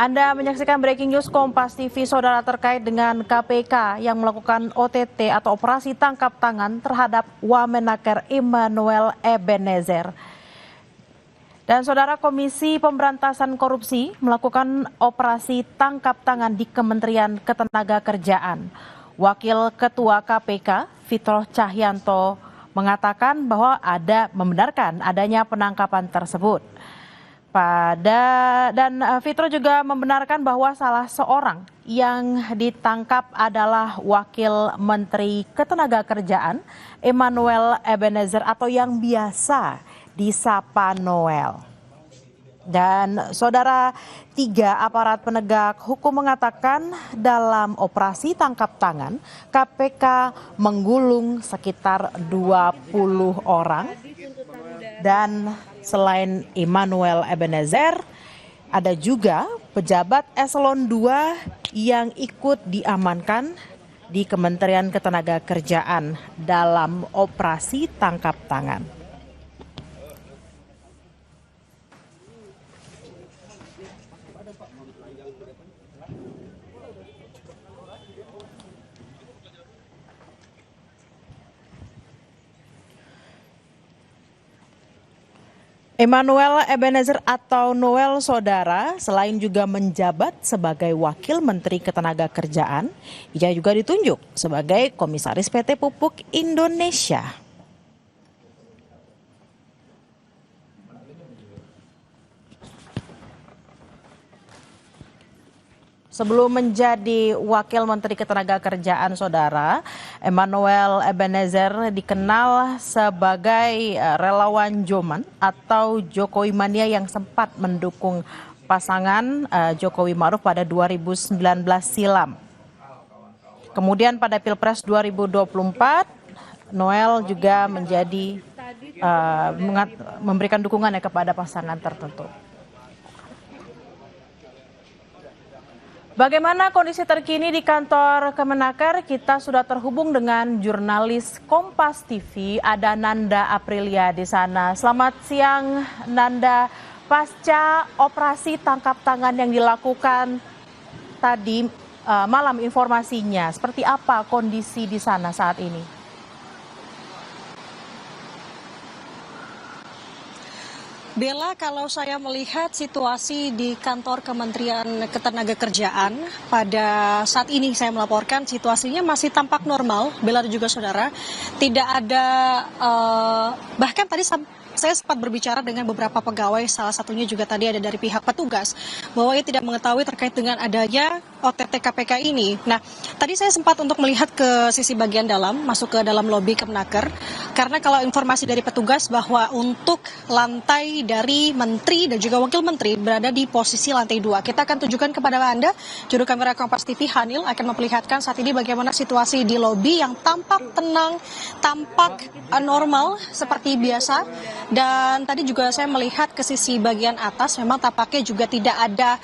Anda menyaksikan Breaking News Kompas TV, saudara, terkait dengan KPK yang melakukan OTT atau operasi tangkap tangan terhadap Wamenaker Immanuel Ebenezer. Dan saudara, Komisi Pemberantasan Korupsi melakukan operasi tangkap tangan di Kementerian Ketenagakerjaan. Wakil Ketua KPK, Fitroh Cahyanto, mengatakan bahwa membenarkan adanya penangkapan tersebut. Fitro juga membenarkan bahwa salah seorang yang ditangkap adalah Wakil Menteri Ketenagakerjaan Immanuel Ebenezer atau yang biasa disapa Noel. Dan saudara, 3 aparat penegak hukum mengatakan dalam operasi tangkap tangan KPK menggulung sekitar 20 orang. Dan selain Immanuel Ebenezer, ada juga pejabat eselon 2 yang ikut diamankan di Kementerian Ketenagakerjaan dalam operasi tangkap tangan. Immanuel Ebenezer atau Noel, saudara, selain juga menjabat sebagai Wakil Menteri Ketenagakerjaan, ia juga ditunjuk sebagai Komisaris PT Pupuk Indonesia. Sebelum menjadi Wakil Menteri Ketenagakerjaan, saudara, Immanuel Ebenezer dikenal sebagai relawan Joman atau Jokowi Mania yang sempat mendukung pasangan Jokowi Ma'ruf pada 2019 silam. Kemudian pada Pilpres 2024, Noel juga memberikan dukungannya kepada pasangan tertentu. Bagaimana kondisi terkini di kantor Kemenaker? Kita sudah terhubung dengan jurnalis Kompas TV, ada Nanda Aprilia di sana. Selamat siang, Nanda. Pasca operasi tangkap tangan yang dilakukan tadi malam, informasinya seperti apa kondisi di sana saat ini? Bella, kalau saya melihat situasi di kantor Kementerian Ketenagakerjaan pada saat ini saya melaporkan situasinya masih tampak normal, Bella dan juga saudara. Tidak ada, bahkan tadi saya sempat berbicara dengan beberapa pegawai, salah satunya juga tadi ada dari pihak petugas, bahwa ia tidak mengetahui terkait dengan adanya OTT KPK ini. Nah, tadi saya sempat untuk melihat ke sisi bagian dalam, masuk ke dalam lobi Kemenaker, karena kalau informasi dari petugas bahwa untuk lantai dari menteri dan juga wakil menteri berada di posisi lantai 2. Kita akan tunjukkan kepada Anda, juru kamera Kompas TV Hanil akan memperlihatkan saat ini bagaimana situasi di lobi yang tampak tenang, tampak normal seperti biasa. Dan tadi juga saya melihat ke sisi bagian atas memang tampaknya juga tidak ada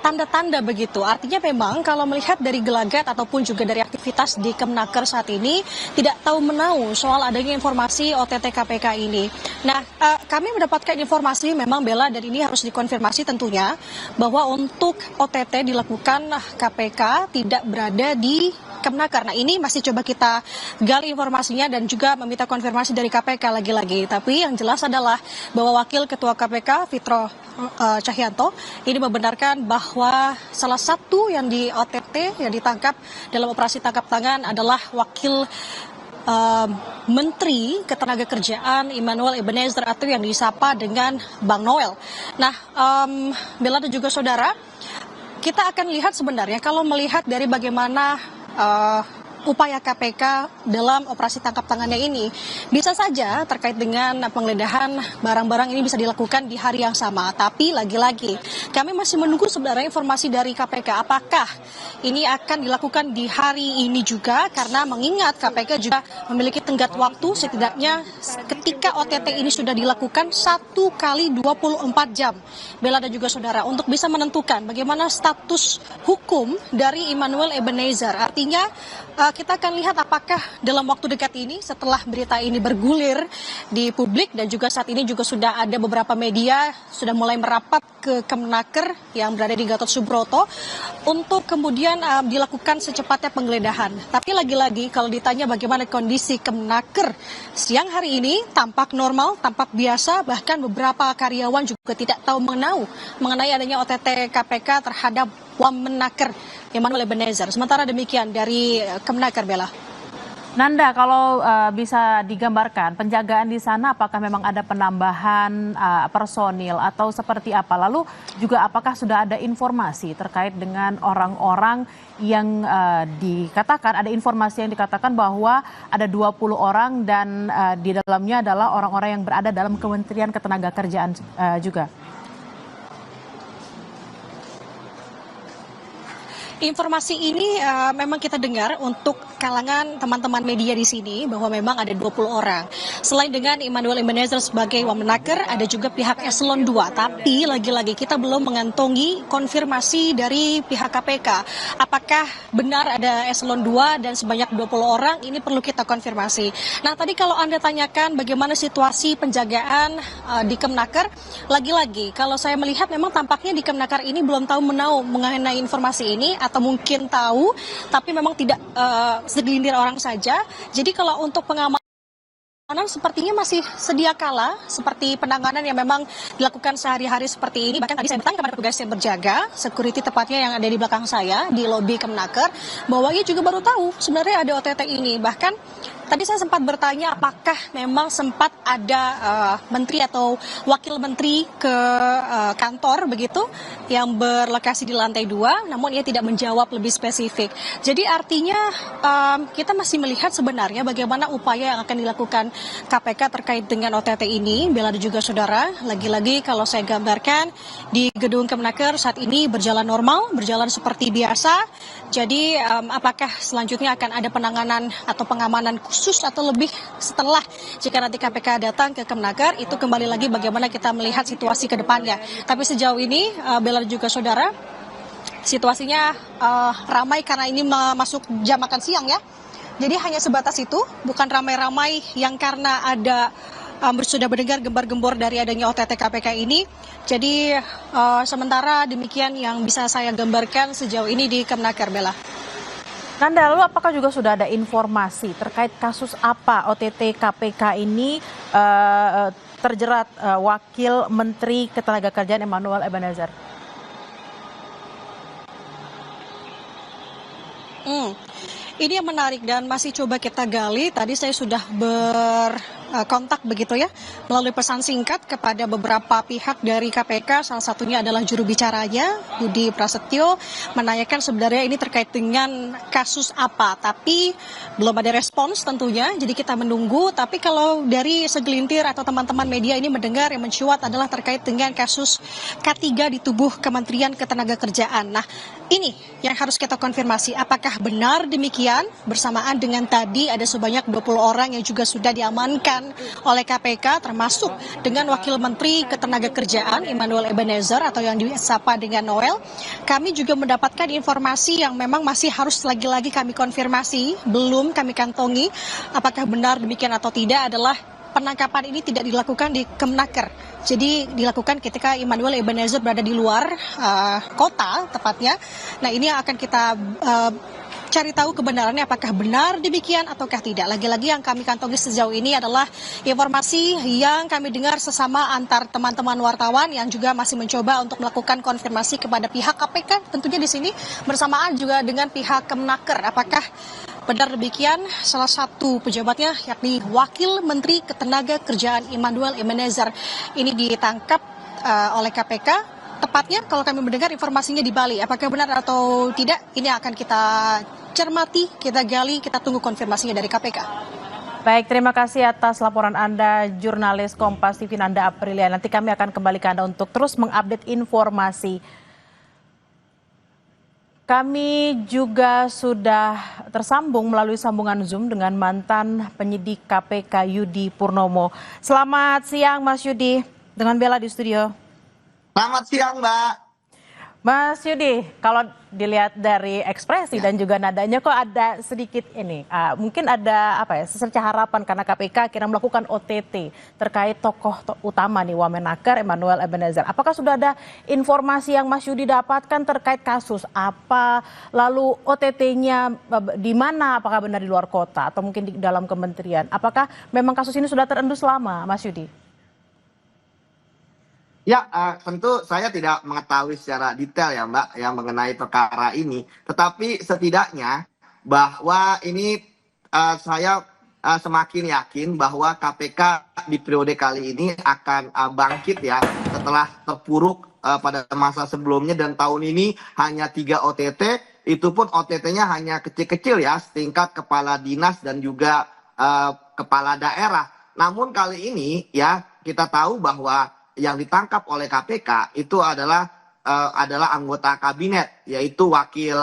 tanda-tanda begitu. Artinya memang kalau melihat dari gelagat ataupun juga dari aktivitas di Kemenaker saat ini tidak tahu menau soal adanya informasi OTT KPK ini. Nah, kami mendapatkan informasi memang, Bella, dan ini harus dikonfirmasi tentunya, bahwa untuk OTT dilakukan KPK tidak berada di Kemenaker. Nah, ini masih coba kita gali informasinya dan juga meminta konfirmasi dari KPK lagi-lagi. Tapi yang jelas adalah bahwa Wakil Ketua KPK Fitroh Cahyanto ini membenarkan bahwa salah satu yang di OTT yang ditangkap dalam operasi tangkap tangan adalah Wakil Menteri Ketenagakerjaan Immanuel Ebenezer atau yang disapa dengan Bang Noel. Nah, Bella dan juga saudara, kita akan lihat sebenarnya kalau melihat dari bagaimana upaya KPK dalam operasi tangkap tangannya ini, bisa saja terkait dengan penggeledahan barang-barang ini bisa dilakukan di hari yang sama. Tapi lagi-lagi kami masih menunggu sebenarnya informasi dari KPK apakah ini akan dilakukan di hari ini juga, karena mengingat KPK juga memiliki tenggat waktu setidaknya ketika OTT ini sudah dilakukan 1 kali 24 jam, Bella dan juga saudara, untuk bisa menentukan bagaimana status hukum dari Immanuel Ebenezer. Artinya kita akan lihat apakah dalam waktu dekat ini setelah berita ini bergulir di publik dan juga saat ini juga sudah ada beberapa media sudah mulai merapat ke Kemenaker yang berada di Gatot Subroto untuk kemudian dilakukan secepatnya penggeledahan. Tapi lagi-lagi kalau ditanya bagaimana kondisi Kemenaker siang hari ini, tampak normal, tampak biasa, bahkan beberapa karyawan juga tidak tahu mengenai adanya OTT KPK terhadap Wamenaker Immanuel Ebenezer. Sementara demikian dari Kemenaker, Bella. Nanda, kalau bisa digambarkan penjagaan di sana apakah memang ada penambahan personil atau seperti apa? Lalu juga apakah sudah ada informasi terkait dengan orang-orang yang dikatakan, ada informasi yang dikatakan bahwa ada 20 orang dan di dalamnya adalah orang-orang yang berada dalam Kementerian Ketenagakerjaan juga? Informasi ini memang kita dengar untuk kalangan teman-teman media di sini bahwa memang ada 20 orang. Selain dengan Immanuel Ebenezer sebagai Wamenaker, ada juga pihak Eselon 2. Tapi lagi-lagi kita belum mengantongi konfirmasi dari pihak KPK. Apakah benar ada Eselon 2 dan sebanyak 20 orang, ini perlu kita konfirmasi. Nah, tadi kalau Anda tanyakan bagaimana situasi penjagaan di Kemenaker, lagi-lagi kalau saya melihat memang tampaknya di Kemenaker ini belum tahu mengenai informasi ini, atau mungkin tahu tapi memang tidak segelintir orang saja. Jadi kalau untuk pengamanan sepertinya masih sedia kala seperti penanganan yang memang dilakukan sehari-hari seperti ini. Bahkan tadi saya bertanya kepada petugas yang berjaga, security tepatnya yang ada di belakang saya di lobi Kemenaker, bahwa ia juga baru tahu sebenarnya ada OTT ini. Bahkan tadi saya sempat bertanya apakah memang sempat ada menteri atau wakil menteri ke kantor begitu yang berlokasi di lantai 2, namun ia tidak menjawab lebih spesifik. Jadi artinya kita masih melihat sebenarnya bagaimana upaya yang akan dilakukan KPK terkait dengan OTT ini. Bella dan juga saudara, lagi-lagi kalau saya gambarkan di gedung Kemenaker saat ini berjalan normal, berjalan seperti biasa. Jadi apakah selanjutnya akan ada penanganan atau pengamanan khusus atau lebih setelah jika nanti KPK datang ke Kemenaker, itu kembali lagi bagaimana kita melihat situasi ke depannya. Tapi sejauh ini Bella dan juga saudara, situasinya ramai karena ini masuk jam makan siang ya. Jadi hanya sebatas itu, bukan ramai-ramai yang karena ada sudah mendengar gembar-gembor dari adanya OTT KPK ini. Jadi sementara demikian yang bisa saya gambarkan sejauh ini di Kemenaker, Bella. Nanda, lalu apakah juga sudah ada informasi terkait kasus apa OTT KPK ini terjerat Wakil Menteri Ketenagakerjaan Immanuel Ebenezer? Ini yang menarik dan masih coba kita gali. Tadi saya sudah berkontak begitu ya melalui pesan singkat kepada beberapa pihak dari KPK. Salah satunya adalah juru bicaranya Budi Prasetyo, menanyakan sebenarnya ini terkait dengan kasus apa. Tapi belum ada respons tentunya. Jadi kita menunggu. Tapi kalau dari segelintir atau teman-teman media ini mendengar yang mencuat adalah terkait dengan kasus K3 di tubuh Kementerian Ketenagakerjaan. Nah, ini yang harus kita konfirmasi. Apakah benar demikian? Bersamaan dengan tadi ada sebanyak 20 orang yang juga sudah diamankan oleh KPK, termasuk dengan Wakil Menteri Ketenagakerjaan Immanuel Ebenezer atau yang disapa dengan Noel. Kami juga mendapatkan informasi yang memang masih harus lagi-lagi kami konfirmasi, belum kami kantongi apakah benar demikian atau tidak, adalah penangkapan ini tidak dilakukan di Kemenaker. Jadi dilakukan ketika Immanuel Ebenezer berada di luar kota tepatnya. Nah, ini yang akan kita cari tahu kebenarannya apakah benar demikian ataukah tidak. Lagi-lagi yang kami kantongi sejauh ini adalah informasi yang kami dengar sesama antar teman-teman wartawan yang juga masih mencoba untuk melakukan konfirmasi kepada pihak KPK. Tentunya di sini bersamaan juga dengan pihak Kemenaker. Apakah benar demikian? Salah satu pejabatnya yakni Wakil Menteri Ketenagakerjaan Immanuel Ebenezer ini ditangkap oleh KPK. Tepatnya kalau kami mendengar informasinya di Bali. Apakah benar atau tidak? Ini akan kita cermati, kita gali, kita tunggu konfirmasinya dari KPK. Baik, terima kasih atas laporan Anda, jurnalis Kompas TV Nanda Aprilia. Nanti kami akan kembali ke Anda untuk terus mengupdate informasi. Kami juga sudah tersambung melalui sambungan Zoom dengan mantan penyidik KPK Yudi Purnomo. Selamat siang Mas Yudi, dengan Bella di studio. Selamat siang, Mbak. Mas Yudi, kalau dilihat dari ekspresi dan juga nadanya kok ada sedikit ini, mungkin ada apa ya, secerca harapan karena KPK akhirnya melakukan OTT terkait utama nih Wamenakar Emmanuel Ebenezer. Apakah sudah ada informasi yang Mas Yudi dapatkan terkait kasus apa, lalu OTT-nya di mana, apakah benar di luar kota atau mungkin di dalam kementerian? Apakah memang kasus ini sudah terendus lama, Mas Yudi? Ya, tentu saya tidak mengetahui secara detail ya Mbak yang mengenai perkara ini. Tetapi setidaknya bahwa ini saya semakin yakin bahwa KPK di periode kali ini akan bangkit ya setelah terpuruk pada masa sebelumnya dan tahun ini hanya 3 OTT, itu pun OTT-nya hanya kecil-kecil ya, setingkat kepala dinas dan juga kepala daerah. Namun kali ini ya kita tahu bahwa yang ditangkap oleh KPK itu adalah anggota kabinet, yaitu wakil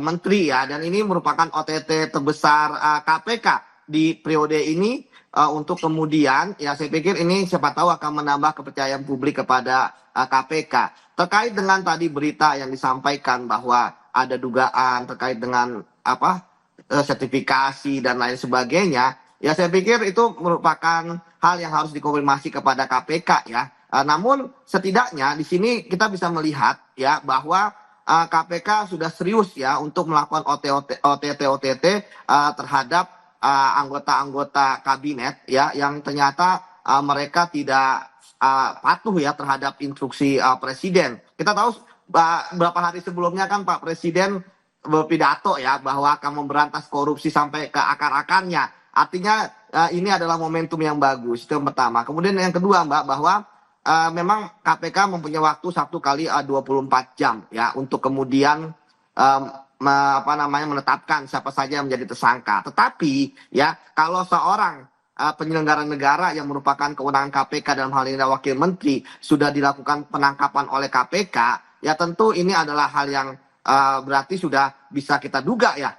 menteri ya, dan ini merupakan OTT terbesar KPK di periode ini, untuk kemudian ya saya pikir ini siapa tahu akan menambah kepercayaan publik kepada KPK. Terkait dengan tadi berita yang disampaikan bahwa ada dugaan terkait dengan sertifikasi dan lain sebagainya, ya saya pikir itu merupakan hal yang harus dikonfirmasi kepada KPK ya. Namun setidaknya di sini kita bisa melihat ya bahwa KPK sudah serius ya untuk melakukan OTT terhadap anggota-anggota kabinet ya yang ternyata mereka tidak patuh ya terhadap instruksi presiden. Kita tahu beberapa hari sebelumnya kan Pak Presiden berpidato ya bahwa akan memberantas korupsi sampai ke akar-akarnya. Artinya ini adalah momentum yang bagus, itu yang pertama. Kemudian yang kedua Mbak, bahwa memang KPK mempunyai waktu 1 kali 24 jam ya untuk kemudian menetapkan siapa saja yang menjadi tersangka. Tetapi ya kalau seorang penyelenggara negara yang merupakan kewenangan KPK dalam hal ini wakil menteri sudah dilakukan penangkapan oleh KPK, ya tentu ini adalah hal yang berarti sudah bisa kita duga ya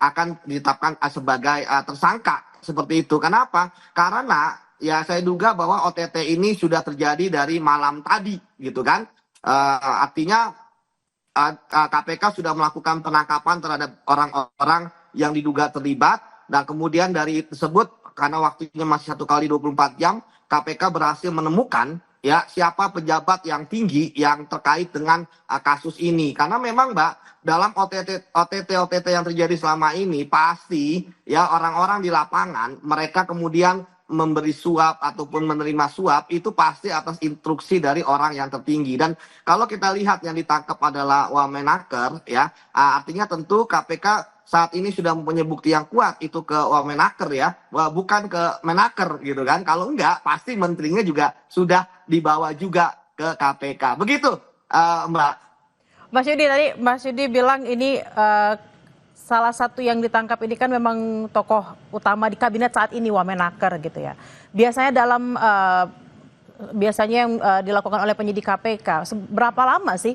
akan ditetapkan sebagai tersangka seperti itu. Kenapa? Karena ya saya duga bahwa OTT ini sudah terjadi dari malam tadi gitu kan. Artinya KPK sudah melakukan penangkapan terhadap orang-orang yang diduga terlibat dan kemudian dari tersebut karena waktunya masih 1 kali 24 jam KPK berhasil menemukan ya siapa pejabat yang tinggi yang terkait dengan kasus ini. Karena memang Mbak dalam OTT yang terjadi selama ini pasti ya orang-orang di lapangan mereka kemudian memberi suap ataupun menerima suap itu pasti atas instruksi dari orang yang tertinggi. Dan kalau kita lihat yang ditangkap adalah Wamenakar ya, artinya tentu KPK saat ini sudah mempunyai bukti yang kuat itu ke Wamenakar ya, bukan ke Menaker gitu kan. Kalau enggak pasti menterinya juga sudah dibawa juga ke KPK. Begitu Mbak. Mas Yudi, tadi Mas Yudi bilang ini salah satu yang ditangkap ini kan memang tokoh utama di kabinet saat ini Wamenakar gitu ya. Biasanya yang dilakukan oleh penyidik KPK, berapa lama sih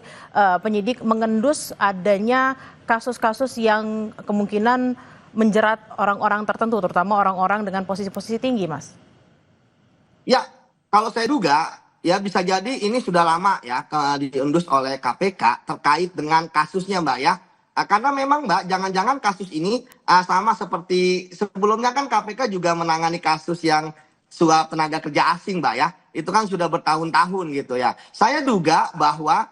penyidik mengendus adanya kasus-kasus yang kemungkinan menjerat orang-orang tertentu, terutama orang-orang dengan posisi-posisi tinggi, Mas? Ya, kalau saya duga ya bisa jadi ini sudah lama ya diendus oleh KPK terkait dengan kasusnya Mbak ya. Karena memang Mbak, jangan-jangan kasus ini sama seperti sebelumnya kan KPK juga menangani kasus yang suap tenaga kerja asing Mbak ya. Itu kan sudah bertahun-tahun gitu ya. Saya duga bahwa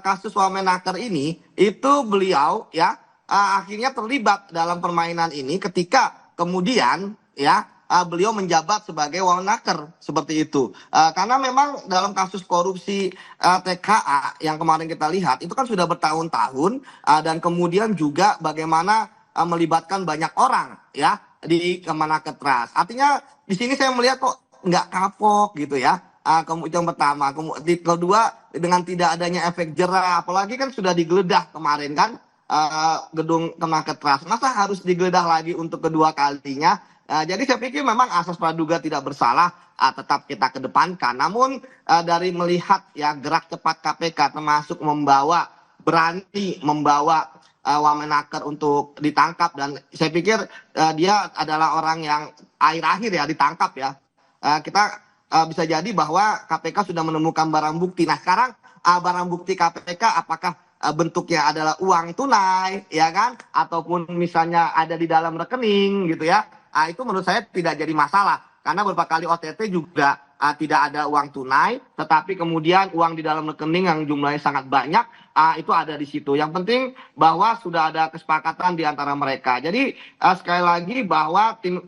kasus Wamenakar ini itu beliau ya akhirnya terlibat dalam permainan ini ketika kemudian ya beliau menjabat sebagai Wamenakar seperti itu. Karena memang dalam kasus korupsi TKA yang kemarin kita lihat itu kan sudah bertahun-tahun dan kemudian juga bagaimana melibatkan banyak orang ya di Kemenaker Trust. Artinya di sini saya melihat kok nggak kapok gitu ya. Yang pertama, kedua dengan tidak adanya efek jerah, apalagi kan sudah digeledah kemarin kan gedung Kemenaker Trust. Masa harus digeledah lagi untuk kedua kalinya? Jadi saya pikir memang asas praduga tidak bersalah tetap kita kedepankan. Namun dari melihat ya gerak cepat KPK termasuk berani membawa Wamenakar untuk ditangkap dan saya pikir dia adalah orang yang akhir-akhir ya ditangkap ya. Kita bisa jadi bahwa KPK sudah menemukan barang bukti. Nah sekarang barang bukti KPK apakah bentuknya adalah uang tunai, ya kan, ataupun misalnya ada di dalam rekening gitu ya. Itu menurut saya tidak jadi masalah karena beberapa kali OTT juga tidak ada uang tunai, tetapi kemudian uang di dalam rekening yang jumlahnya sangat banyak itu ada di situ. Yang penting bahwa sudah ada kesepakatan di antara mereka. Jadi sekali lagi bahwa tim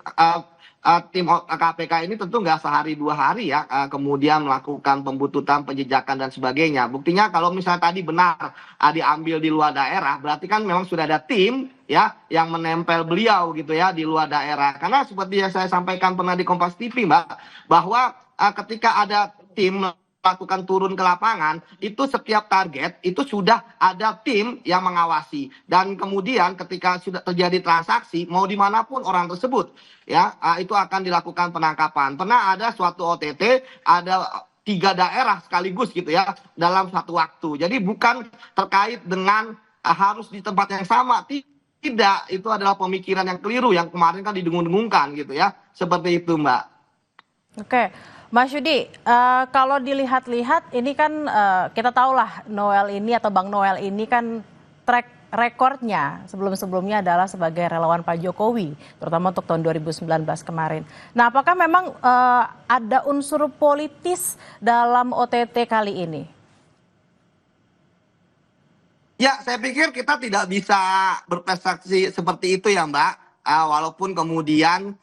KPK ini tentu nggak sehari 2 hari ya kemudian melakukan pembuntutan, penjejakan dan sebagainya. Buktinya kalau misalnya tadi benar diambil di luar daerah, berarti kan memang sudah ada tim ya yang menempel beliau gitu ya di luar daerah. Karena seperti yang saya sampaikan pernah di Kompas TV, Mbak, bahwa ketika ada tim melakukan turun ke lapangan, itu setiap target itu sudah ada tim yang mengawasi. Dan kemudian ketika sudah terjadi transaksi, mau dimanapun orang tersebut, ya itu akan dilakukan penangkapan. Pernah ada suatu OTT, ada 3 daerah sekaligus gitu ya, dalam satu waktu. Jadi bukan terkait dengan harus di tempat yang sama. Tidak, itu adalah pemikiran yang keliru yang kemarin kan didengung-dengungkan gitu ya. Seperti itu, Mbak. Oke, Mas Yudi, kalau dilihat-lihat ini kan kita tahulah Noel ini atau Bang Noel ini kan track recordnya sebelum-sebelumnya adalah sebagai relawan Pak Jokowi, terutama untuk tahun 2019 kemarin. Nah, apakah memang ada unsur politis dalam OTT kali ini? Ya, saya pikir kita tidak bisa berprestasi seperti itu ya, Mbak. Walaupun kemudian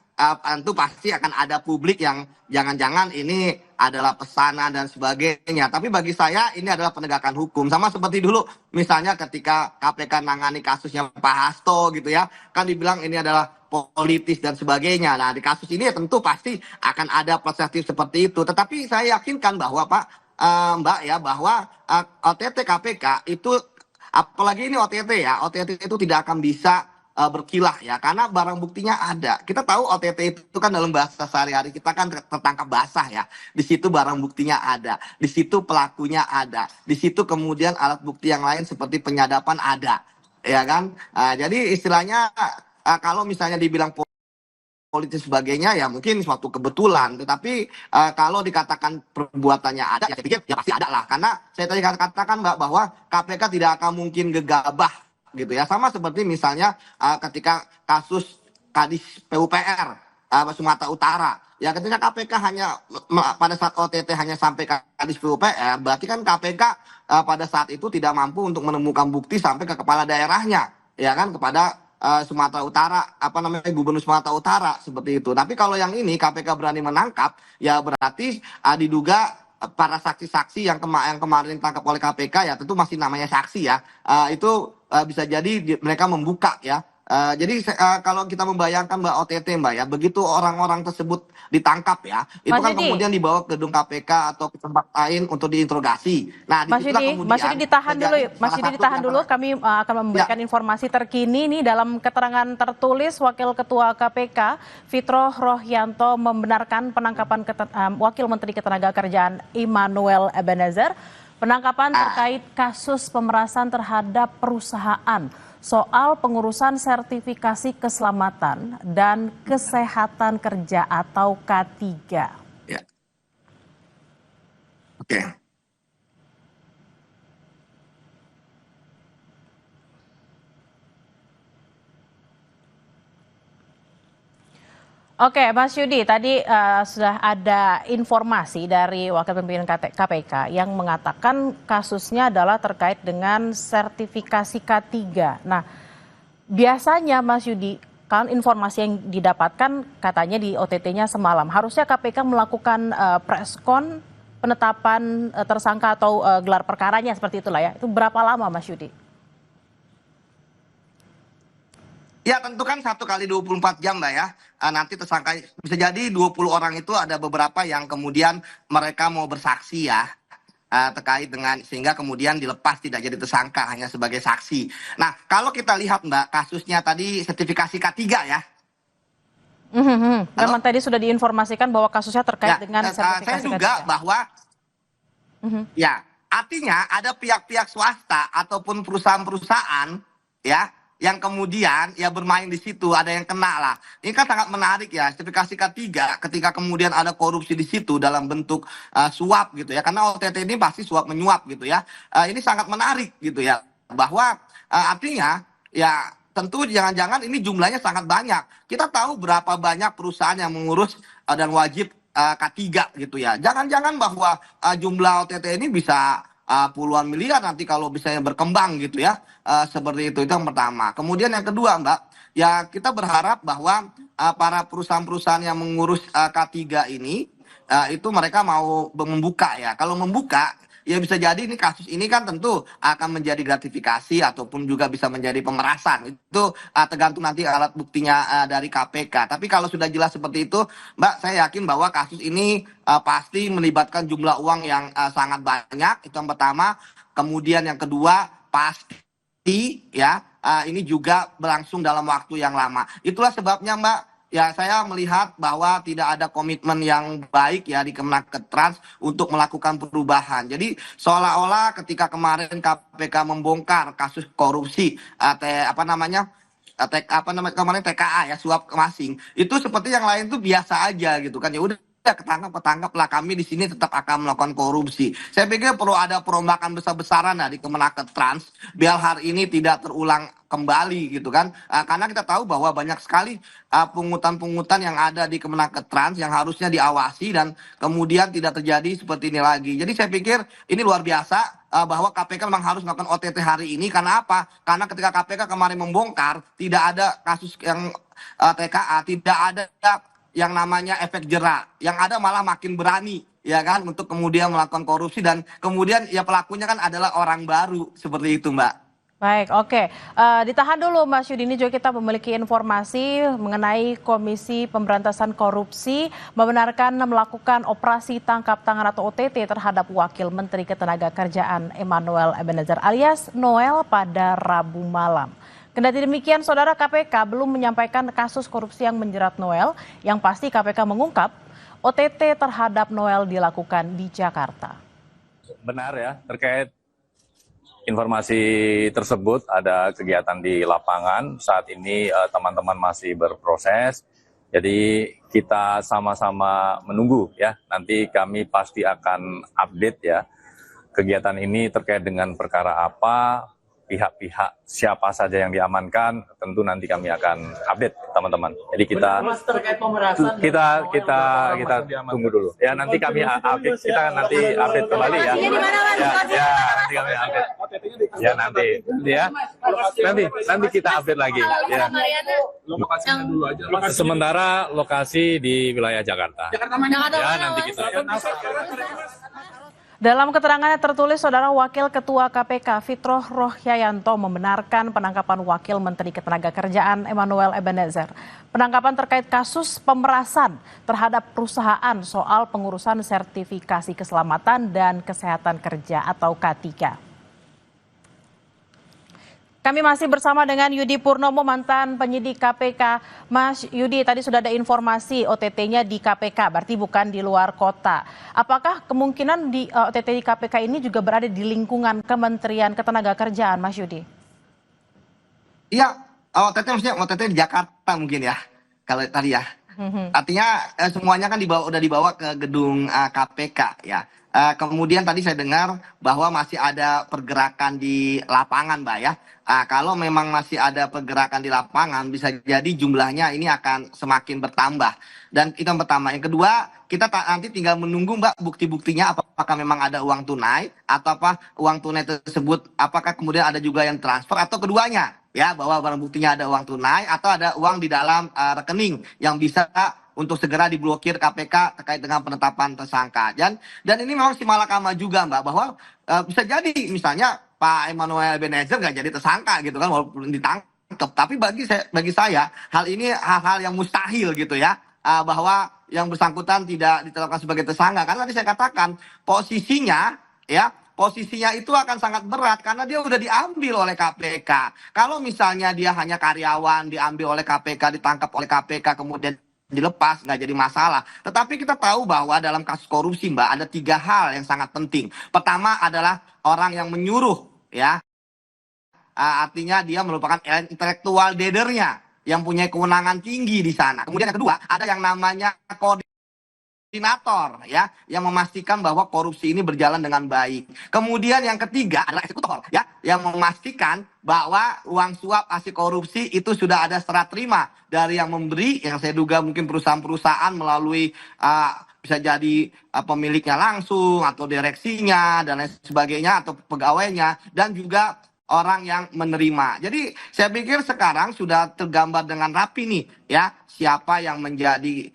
tentu pasti akan ada publik yang jangan-jangan ini adalah pesanan dan sebagainya. Tapi bagi saya ini adalah penegakan hukum. Sama seperti dulu misalnya ketika KPK nangani kasusnya Pak Hasto gitu ya. Kan dibilang ini adalah politis dan sebagainya. Nah di kasus ini ya tentu pasti akan ada perspektif seperti itu. Tetapi saya yakinkan bahwa Mbak ya bahwa OTT KPK itu apalagi ini OTT ya, OTT itu tidak akan bisa berkilah ya, karena barang buktinya ada. Kita tahu OTT itu kan dalam bahasa sehari-hari kita kan tertangkap basah ya. Di situ barang buktinya ada, di situ pelakunya ada, di situ kemudian alat bukti yang lain seperti penyadapan ada, ya kan. Jadi istilahnya kalau misalnya dibilang politis sebagainya ya mungkin suatu kebetulan, tetapi kalau dikatakan perbuatannya ada ya saya pikir ya pasti ada lah, karena saya tadi katakan Mbak bahwa KPK tidak akan mungkin gegabah gitu ya, sama seperti misalnya ketika kasus Kadis PUPR Sumatera Utara ya, ketika KPK hanya pada saat OTT hanya sampai Kadis PUPR, berarti kan KPK pada saat itu tidak mampu untuk menemukan bukti sampai ke kepala daerahnya ya kan, kepada Sumatera Utara, Gubernur Sumatera Utara seperti itu. Tapi kalau yang ini KPK berani menangkap, ya berarti diduga para saksi-saksi yang kemarin ditangkap oleh KPK ya tentu masih namanya saksi ya. Itu bisa jadi mereka membuka ya. Jadi kalau kita membayangkan Mbak OTT Mbak ya, begitu orang-orang tersebut ditangkap ya, itu Mas kan Yudi, kemudian dibawa ke gedung KPK atau ke tempat lain untuk diinterogasi. Nah, disitulah kemudian Mas Yudi ditahan dulu, Mas salah Yudi satu ditahan yang dulu. Kami akan memberikan informasi terkini nih dalam keterangan tertulis Wakil Ketua KPK Fitro Rohyanto membenarkan penangkapan Wakil Menteri Ketenagakerjaan Immanuel Ebenezer, penangkapan terkait kasus pemerasan terhadap perusahaan soal pengurusan sertifikasi keselamatan dan kesehatan kerja atau K3. Ya. Oke. Oke, Mas Yudi, tadi sudah ada informasi dari Wakil Pimpinan KPK yang mengatakan kasusnya adalah terkait dengan sertifikasi K3. Nah, biasanya Mas Yudi, kan informasi yang didapatkan katanya di OTT-nya semalam, harusnya KPK melakukan preskon penetapan tersangka atau gelar perkaranya seperti itulah ya. Itu berapa lama Mas Yudi? Ya tentu kan 1 kali 24 jam Mbak ya. Nanti tersangka bisa jadi 20 orang itu ada beberapa yang kemudian mereka mau bersaksi ya. Terkait dengan sehingga kemudian dilepas tidak jadi tersangka hanya sebagai saksi. Nah kalau kita lihat Mbak kasusnya tadi sertifikasi K3 ya. Memang tadi sudah diinformasikan bahwa kasusnya terkait dengan sertifikasi saya duga K3. bahwa ya artinya ada pihak-pihak swasta ataupun perusahaan-perusahaan ya yang kemudian ya bermain di situ, ada yang kena lah. Ini kan sangat menarik ya, sertifikasi K3 ketika kemudian ada korupsi di situ dalam bentuk suap gitu ya. Karena OTT ini pasti suap menyuap gitu ya. Ini sangat menarik gitu ya. Bahwa artinya ya tentu jangan-jangan ini jumlahnya sangat banyak. Kita tahu berapa banyak perusahaan yang mengurus dan wajib K3 gitu ya. Jangan-jangan bahwa jumlah OTT ini bisa puluhan miliar nanti kalau misalnya berkembang gitu ya. Seperti itu yang pertama. Kemudian yang kedua Mbak, ya kita berharap bahwa para perusahaan-perusahaan yang mengurus K3 ini itu mereka mau membuka ya. Kalau membuka ya bisa jadi ini kasus ini kan tentu akan menjadi gratifikasi ataupun juga bisa menjadi pemerasan. Itu tergantung nanti alat buktinya dari KPK. Tapi kalau sudah jelas seperti itu, Mbak, saya yakin bahwa kasus ini pasti melibatkan jumlah uang yang sangat banyak. Itu yang pertama. Kemudian yang kedua pasti ya ini juga berlangsung dalam waktu yang lama. Itulah sebabnya Mbak, ya saya melihat bahwa tidak ada komitmen yang baik ya di Kemenakes untuk melakukan perubahan. Jadi seolah-olah ketika kemarin KPK membongkar kasus korupsi kemarin TKA ya, suap kemasing, itu seperti yang lain tuh biasa aja gitu kan. Ya udah ketangkap lah, kami di sini tetap akan melakukan korupsi. Saya pikir perlu ada perombakan besar-besaran di Kemenakes biar hari ini tidak terulang kembali gitu kan. Karena kita tahu bahwa banyak sekali pungutan-pungutan yang ada di Kemenakes yang harusnya diawasi dan kemudian tidak terjadi seperti ini lagi. Jadi saya pikir ini luar biasa bahwa KPK memang harus melakukan OTT hari ini. Karena apa? Karena ketika KPK kemarin membongkar tidak ada kasus yang TKA, tidak ada yang namanya efek jera, yang ada malah makin berani ya kan untuk kemudian melakukan korupsi dan kemudian ya pelakunya kan adalah orang baru seperti itu Mbak. Baik, oke. Ditahan dulu Mas Yudi, ini juga kita memiliki informasi mengenai Komisi Pemberantasan Korupsi membenarkan melakukan operasi tangkap tangan atau OTT terhadap Wakil Menteri Ketenagakerjaan Emmanuel Ebenezer alias Noel pada Rabu malam. Kendati demikian, Saudara, KPK belum menyampaikan kasus korupsi yang menjerat Noel. Yang pasti KPK mengungkap OTT terhadap Noel dilakukan di Jakarta. Benar ya, terkait informasi tersebut ada kegiatan di lapangan. Saat ini teman-teman masih berproses. Jadi kita sama-sama menunggu ya. Nanti kami pasti akan update ya. Kegiatan ini terkait dengan perkara apa, pihak-pihak siapa saja yang diamankan, tentu nanti kami akan update teman-teman. Jadi kita tunggu dulu. Ya nanti kami update, kita nanti update kembali ya. Ya nanti kami update. Ya nanti kita update lagi. Ya. Lokasinya dulu aja. Sementara lokasi di wilayah Jakarta. Ya nanti kita. Dalam keterangannya tertulis, Saudara, Wakil Ketua KPK Fitroh Rohyayanto membenarkan penangkapan Wakil Menteri Ketenagakerjaan Emmanuel Ebenezer. Penangkapan terkait kasus pemerasan terhadap perusahaan soal pengurusan sertifikasi keselamatan dan kesehatan kerja atau K3. Kami masih bersama dengan Yudi Purnomo, mantan penyidik KPK. Mas Yudi, tadi sudah ada informasi OTT-nya di KPK, berarti bukan di luar kota. Apakah kemungkinan di OTT di KPK ini juga berada di lingkungan Kementerian Ketenagakerjaan, Mas Yudi? Iya, OTT maksudnya OTT di Jakarta mungkin ya, kalau tadi ya. Artinya semuanya kan udah dibawa ke gedung KPK ya. Kemudian tadi saya dengar bahwa masih ada pergerakan di lapangan, Mbak ya. Kalau memang masih ada pergerakan di lapangan, bisa jadi jumlahnya ini akan semakin bertambah. Dan itu yang pertama. Yang kedua, kita nanti tinggal menunggu Mbak bukti-buktinya apakah memang ada uang tunai atau uang tunai tersebut apakah kemudian ada juga yang transfer atau keduanya. Ya, bahwa barang buktinya ada uang tunai atau ada uang di dalam rekening yang bisa untuk segera diblokir KPK terkait dengan penetapan tersangka. Dan ini memang si malakama juga Mbak, bahwa bisa jadi misalnya Pak Emmanuel Ebenezer nggak jadi tersangka gitu kan, walaupun ditangkap. Tapi bagi saya hal ini hal-hal yang mustahil gitu ya, bahwa yang bersangkutan tidak ditetapkan sebagai tersangka. Karena tadi saya katakan posisinya itu akan sangat berat karena dia udah diambil oleh KPK. Kalau misalnya dia hanya karyawan diambil oleh KPK, ditangkap oleh KPK kemudian dilepas, nggak jadi masalah. Tetapi kita tahu bahwa dalam kasus korupsi Mbak ada 3 hal yang sangat penting. Pertama adalah orang yang menyuruh ya artinya dia merupakan intelektual leadernya yang punya kewenangan tinggi di sana. Kemudian yang kedua, ada yang namanya koordinator ya, yang memastikan bahwa korupsi ini berjalan dengan baik. Kemudian yang ketiga adalah eksekutor ya, yang memastikan bahwa uang suap hasil korupsi itu sudah ada serah terima dari yang memberi, yang saya duga mungkin perusahaan-perusahaan melalui bisa jadi pemiliknya langsung atau direksinya dan lain sebagainya atau pegawainya, dan juga orang yang menerima. Jadi saya pikir sekarang sudah tergambar dengan rapi nih ya, siapa yang menjadi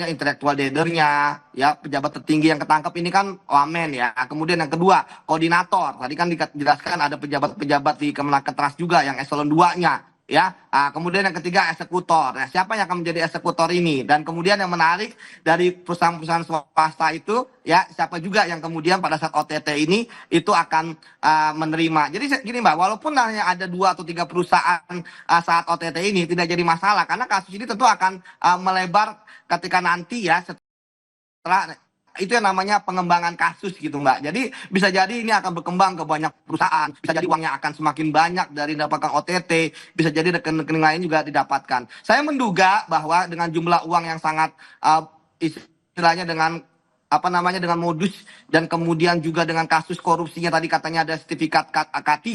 intelektual leadernya ya, pejabat tertinggi yang ketangkep ini kan wamen ya. Kemudian yang kedua koordinator, tadi kan dijelaskan ada pejabat-pejabat di Kemenaker juga yang eselon 2-nya ya. Kemudian yang ketiga eksekutor. Nah, siapa yang akan menjadi eksekutor ini? Dan kemudian yang menarik dari perusahaan-perusahaan swasta itu ya, siapa juga yang kemudian pada saat OTT ini itu akan menerima. Jadi gini Mbak, walaupun hanya ada 2 atau 3 perusahaan saat OTT ini tidak jadi masalah, karena kasus ini tentu akan melebar ketika nanti ya, setelah itu yang namanya pengembangan kasus gitu Mbak. Jadi bisa jadi ini akan berkembang ke banyak perusahaan, bisa jadi uangnya akan semakin banyak dari dapatkan OTT, bisa jadi rekening-rekening lain juga didapatkan. Saya menduga bahwa dengan jumlah uang yang sangat istilahnya dengan dengan modus dan kemudian juga dengan kasus korupsinya, tadi katanya ada sertifikat K3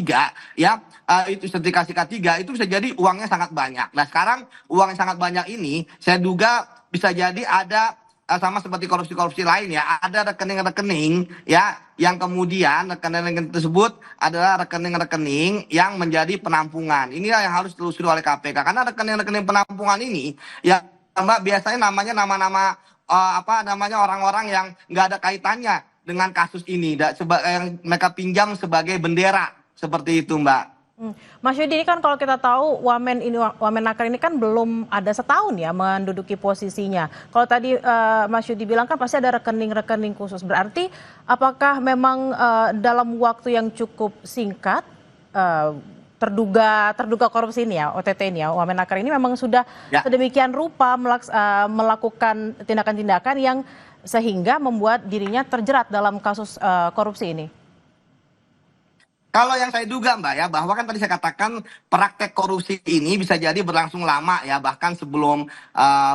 ya, itu sertifikasi K3 itu bisa jadi uangnya sangat banyak. Nah sekarang uang yang sangat banyak ini saya duga bisa jadi ada sama seperti korupsi-korupsi lain ya, ada rekening-rekening ya, yang kemudian rekening-rekening tersebut adalah rekening-rekening yang menjadi penampungan. Inilah yang harus ditelusuri oleh KPK, karena rekening-rekening penampungan ini ya Mbak, biasanya namanya nama-nama orang-orang yang nggak ada kaitannya dengan kasus ini, yang mereka pinjam sebagai bendera seperti itu Mbak. Mas Yudi, ini kan kalau kita tahu Wamenaker ini kan belum ada setahun ya menduduki posisinya. Kalau tadi Mas Yudi bilang kan pasti ada rekening-rekening khusus. Berarti apakah memang dalam waktu yang cukup singkat terduga korupsi ini ya, OTT ini ya, Wamenaker ini memang sudah sedemikian rupa melakukan tindakan-tindakan yang sehingga membuat dirinya terjerat dalam kasus korupsi ini? Kalau yang saya duga Mbak ya, bahwa kan tadi saya katakan praktek korupsi ini bisa jadi berlangsung lama ya, bahkan sebelum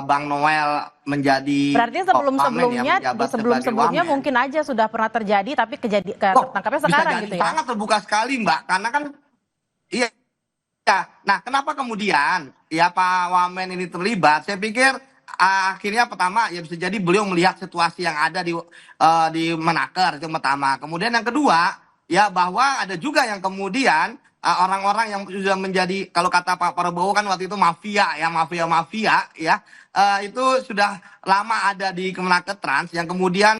Bang Noel menjadi berarti sebelum-sebelumnya mungkin aja sudah pernah terjadi, tapi tertangkapnya sekarang gitu ya. Sangat terbuka sekali Mbak, karena kan iya. Nah, kenapa kemudian ya Pak Wamen ini terlibat? Saya pikir akhirnya pertama ya bisa jadi beliau melihat situasi yang ada di Menaker, itu pertama. Kemudian yang kedua ya, bahwa ada juga yang kemudian orang-orang yang sudah menjadi, kalau kata Pak Prabowo kan waktu itu mafia ya, itu sudah lama ada di Kemenaker Trans, yang kemudian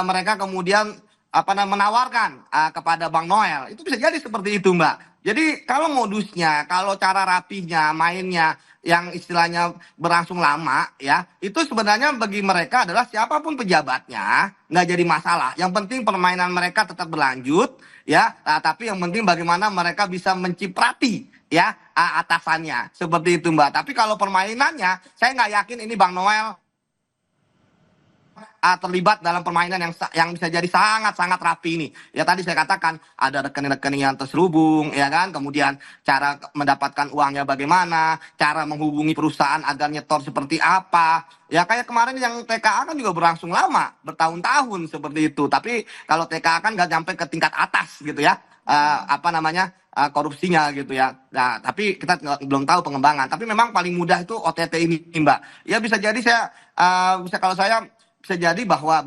mereka kemudian menawarkan kepada Bang Noel. Itu bisa jadi seperti itu Mbak. Jadi kalau modusnya, kalau cara rapinya, mainnya yang istilahnya berlangsung lama ya, itu sebenarnya bagi mereka adalah siapapun pejabatnya nggak jadi masalah. Yang penting permainan mereka tetap berlanjut ya, tapi yang penting bagaimana mereka bisa menciprati ya atasannya, seperti itu Mbak. Tapi kalau permainannya, saya nggak yakin ini Bang Noel terlibat dalam permainan yang bisa jadi sangat-sangat rapi ini. Ya tadi saya katakan ada rekening-rekening yang terselubung ya kan, kemudian cara mendapatkan uangnya bagaimana, cara menghubungi perusahaan agar nyetor seperti apa. Ya kayak kemarin yang TKA kan juga berlangsung lama, bertahun-tahun seperti itu. Tapi kalau TKA kan nggak sampai ke tingkat atas gitu ya. Korupsinya gitu ya. Nah, tapi kita belum tahu pengembangan. Tapi memang paling mudah itu OTT ini Mbak. Ya bisa jadi kalau saya bisa jadi bahwa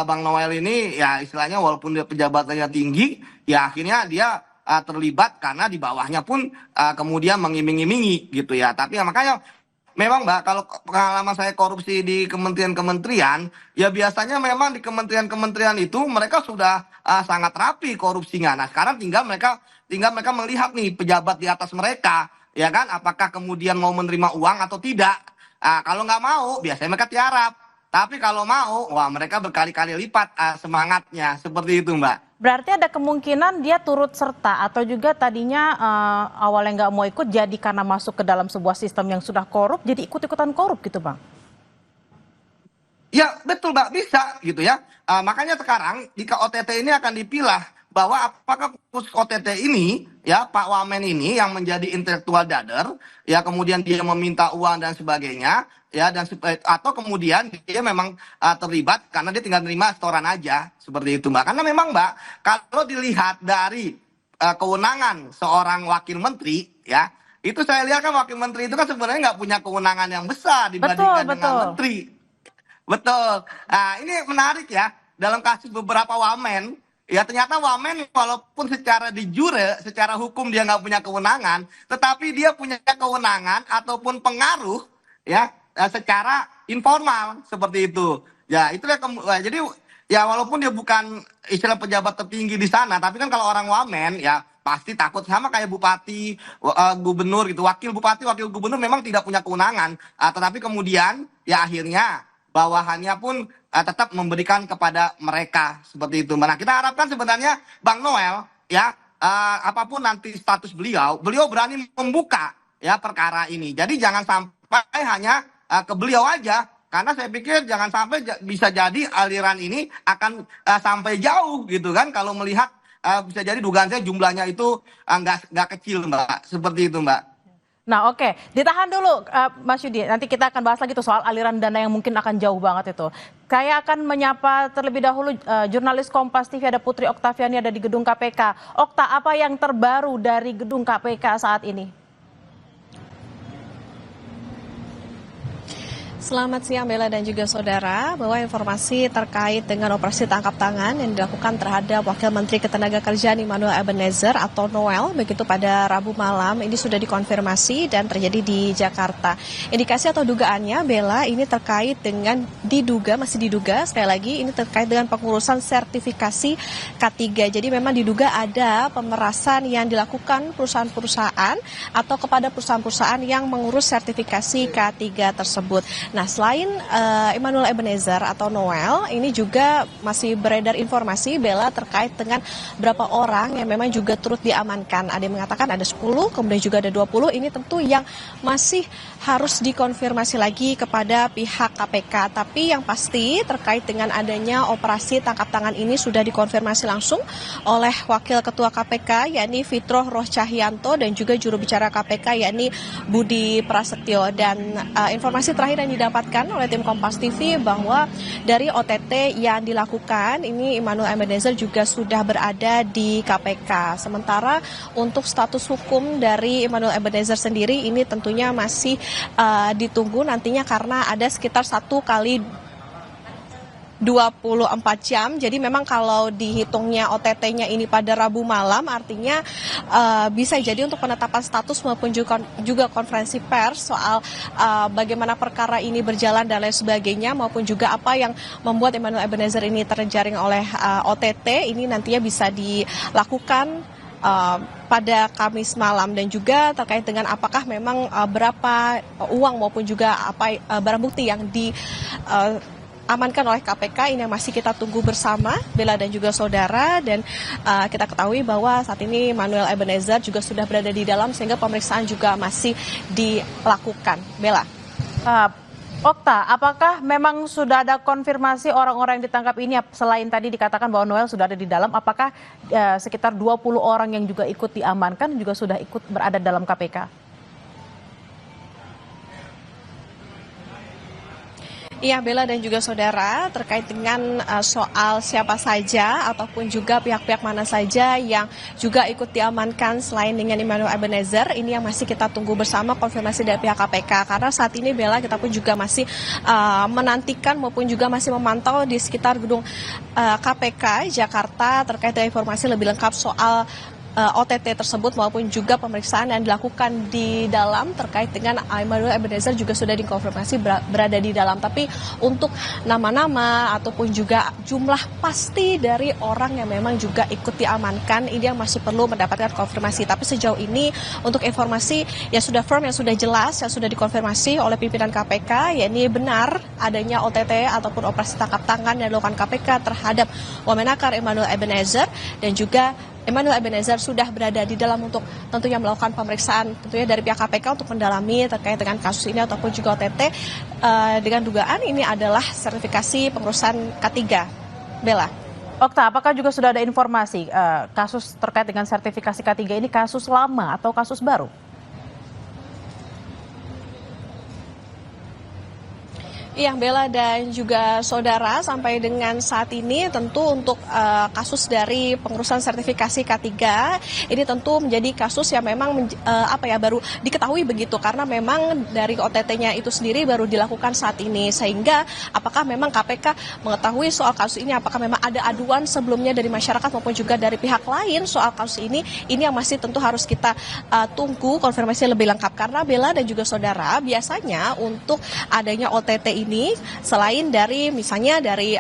Bang Noel ini ya istilahnya walaupun dia pejabatannya tinggi, ya akhirnya dia terlibat karena di bawahnya pun kemudian mengiming-imingi gitu ya. Tapi ya, makanya memang Mbak, kalau pengalaman saya korupsi di kementerian-kementerian, ya biasanya memang di kementerian-kementerian itu mereka sudah sangat rapi korupsinya. Nah sekarang tinggal mereka melihat nih pejabat di atas mereka, ya kan, apakah kemudian mau menerima uang atau tidak. Kalau nggak mau, biasanya mereka tiarap. Tapi kalau mau, wah mereka berkali-kali lipat semangatnya, seperti itu Mbak. Berarti ada kemungkinan dia turut serta atau juga tadinya awalnya nggak mau ikut jadi karena masuk ke dalam sebuah sistem yang sudah korup, jadi ikut-ikutan korup gitu Bang? Ya betul Mbak, bisa gitu ya. Makanya sekarang jika OTT ini akan dipilah bahwa apakah khusus OTT ini, ya Pak Wamen ini yang menjadi intellectual dader, ya kemudian dia meminta uang dan sebagainya, ya atau kemudian dia memang terlibat karena dia tinggal terima setoran aja seperti itu, Mbak. Karena memang, Mbak, kalau dilihat dari kewenangan seorang wakil menteri, ya itu saya lihat kan wakil menteri itu kan sebenarnya nggak punya kewenangan yang besar dibandingkan dengan menteri. Betul. Nah, ini menarik ya. Dalam kasus beberapa wamen, ya ternyata wamen walaupun secara de jure, secara hukum dia nggak punya kewenangan, tetapi dia punya kewenangan ataupun pengaruh ya secara informal seperti itu. Ya, itulah jadi ya walaupun dia bukan istilah pejabat tertinggi di sana, tapi kan kalau orang wamen ya pasti takut sama kayak bupati, gubernur gitu, wakil bupati, wakil gubernur memang tidak punya kewenangan, tetapi kemudian ya akhirnya bawahannya pun tetap memberikan kepada mereka seperti itu. Nah, kita harapkan sebenarnya Bang Noel ya apapun nanti status beliau berani membuka ya perkara ini. Jadi jangan sampai hanya ke beliau aja, karena saya pikir jangan sampai bisa jadi aliran ini akan sampai jauh gitu kan, kalau melihat bisa jadi dugaan saya jumlahnya itu nggak kecil, Mbak, seperti itu, Mbak. Nah, oke, ditahan dulu Mas Yudi. Nanti kita akan bahas lagi tuh soal aliran dana yang mungkin akan jauh banget itu. Saya akan menyapa terlebih dahulu jurnalis Kompas TV, ada Putri Oktaviani, ada di gedung KPK. Okta, apa yang terbaru dari gedung KPK saat ini? Selamat siang Bella dan juga saudara, bahwa informasi terkait dengan operasi tangkap tangan yang dilakukan terhadap Wakil Menteri Ketenagakerjaan Immanuel Ebenezer atau Noel begitu pada Rabu malam ini sudah dikonfirmasi dan terjadi di Jakarta. Indikasi atau dugaannya Bella ini terkait dengan masih diduga sekali lagi ini terkait dengan pengurusan sertifikasi K3. Jadi memang diduga ada pemerasan yang dilakukan perusahaan-perusahaan atau kepada perusahaan-perusahaan yang mengurus sertifikasi K3 tersebut. Nah, selain Immanuel Ebenezer atau Noel, ini juga masih beredar informasi Bella terkait dengan berapa orang yang memang juga turut diamankan. Ada yang mengatakan ada 10, kemudian juga ada 20. Ini tentu yang masih harus dikonfirmasi lagi kepada pihak KPK. Tapi yang pasti terkait dengan adanya operasi tangkap tangan ini sudah dikonfirmasi langsung oleh Wakil Ketua KPK yakni Fitroh Roh Cahyanto dan juga juru bicara KPK yakni Budi Prasetyo. Dan informasi terakhir yang didapatkan oleh tim Kompas TV bahwa dari OTT yang dilakukan ini Immanuel Ebenezer juga sudah berada di KPK. Sementara untuk status hukum dari Immanuel Ebenezer sendiri ini tentunya masih ditunggu nantinya karena ada sekitar 1 kali 24 jam. Jadi memang kalau dihitungnya OTT-nya ini pada Rabu malam artinya bisa jadi untuk penetapan status maupun juga konferensi pers soal bagaimana perkara ini berjalan dan lain sebagainya maupun juga apa yang membuat Immanuel Ebenezer ini terjaring oleh OTT ini nantinya bisa dilakukan pada Kamis malam. Dan juga terkait dengan apakah memang berapa uang maupun juga barang bukti yang amankan oleh KPK ini yang masih kita tunggu bersama Bella dan juga saudara. Dan kita ketahui bahwa saat ini Immanuel Ebenezer juga sudah berada di dalam sehingga pemeriksaan juga masih dilakukan. Bella. Okta, apakah memang sudah ada konfirmasi orang-orang yang ditangkap ini selain tadi dikatakan bahwa Noel sudah ada di dalam, apakah sekitar 20 orang yang juga ikut diamankan juga sudah ikut berada dalam KPK? Iya Bella dan juga saudara, terkait dengan soal siapa saja ataupun juga pihak-pihak mana saja yang juga ikut diamankan selain dengan Immanuel Ebenezer, ini yang masih kita tunggu bersama konfirmasi dari pihak KPK. Karena saat ini Bella kita pun juga masih menantikan maupun juga masih memantau di sekitar gedung KPK Jakarta terkait dengan informasi lebih lengkap soal OTT tersebut maupun juga pemeriksaan yang dilakukan di dalam terkait dengan Immanuel Ebenezer juga sudah dikonfirmasi berada di dalam. Tapi untuk nama-nama ataupun juga jumlah pasti dari orang yang memang juga ikut diamankan ini yang masih perlu mendapatkan konfirmasi. Tapi sejauh ini untuk informasi yang sudah firm, yang sudah jelas, yang sudah dikonfirmasi oleh pimpinan KPK, yakni benar adanya OTT ataupun operasi tangkap tangan yang dilakukan KPK terhadap Wamenakar Immanuel Ebenezer, dan juga Immanuel Ebenezer sudah berada di dalam untuk tentunya melakukan pemeriksaan tentunya dari pihak KPK untuk mendalami terkait dengan kasus ini ataupun juga OTT dengan dugaan ini adalah sertifikasi pengurusan K3. Bella. Okta, apakah juga sudah ada informasi kasus terkait dengan sertifikasi K3 ini kasus lama atau kasus baru? Iya, Bella dan juga saudara, sampai dengan saat ini tentu untuk kasus dari pengurusan sertifikasi K3 ini tentu menjadi kasus yang memang baru diketahui begitu, karena memang dari OTT-nya itu sendiri baru dilakukan saat ini, sehingga apakah memang KPK mengetahui soal kasus ini, apakah memang ada aduan sebelumnya dari masyarakat maupun juga dari pihak lain soal kasus ini yang masih tentu harus kita tunggu konfirmasi lebih lengkap, karena Bella dan juga saudara, biasanya untuk adanya OTT ini selain dari misalnya dari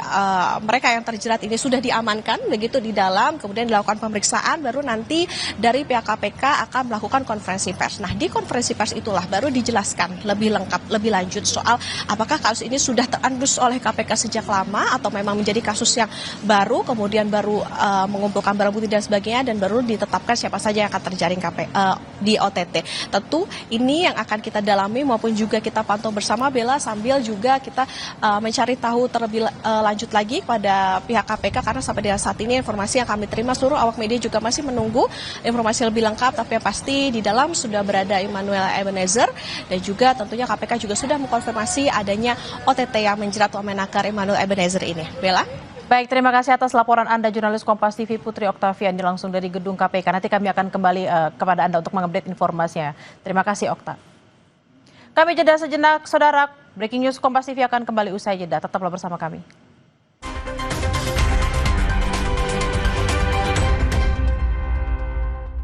mereka yang terjerat ini sudah diamankan begitu di dalam, kemudian dilakukan pemeriksaan, baru nanti dari pihak KPK akan melakukan konferensi pers. Nah, di konferensi pers itulah baru dijelaskan lebih lengkap, lebih lanjut soal apakah kasus ini sudah terendus oleh KPK sejak lama atau memang menjadi kasus yang baru, kemudian baru mengumpulkan barang bukti dan sebagainya, dan baru ditetapkan siapa saja yang akan terjaring di OTT. Tentu ini yang akan kita dalami maupun juga kita pantau bersama, Bella, sambil juga kita mencari tahu terlebih lanjut lagi pada pihak KPK, karena sampai dengan saat ini informasi yang kami terima, seluruh awak media juga masih menunggu informasi lebih lengkap, tapi yang pasti di dalam sudah berada Immanuel Ebenezer, dan juga tentunya KPK juga sudah mengkonfirmasi adanya OTT yang menjerat Wamenakar Immanuel Ebenezer ini. Bella? Baik, terima kasih atas laporan Anda, jurnalis Kompas TV Putri Oktaviani langsung dari gedung KPK. Nanti kami akan kembali kepada Anda untuk mengupdate informasinya. Terima kasih, Okta. Kami jeda sejenak, saudara. Breaking News Kompas TV akan kembali usai jeda. Tetaplah bersama kami.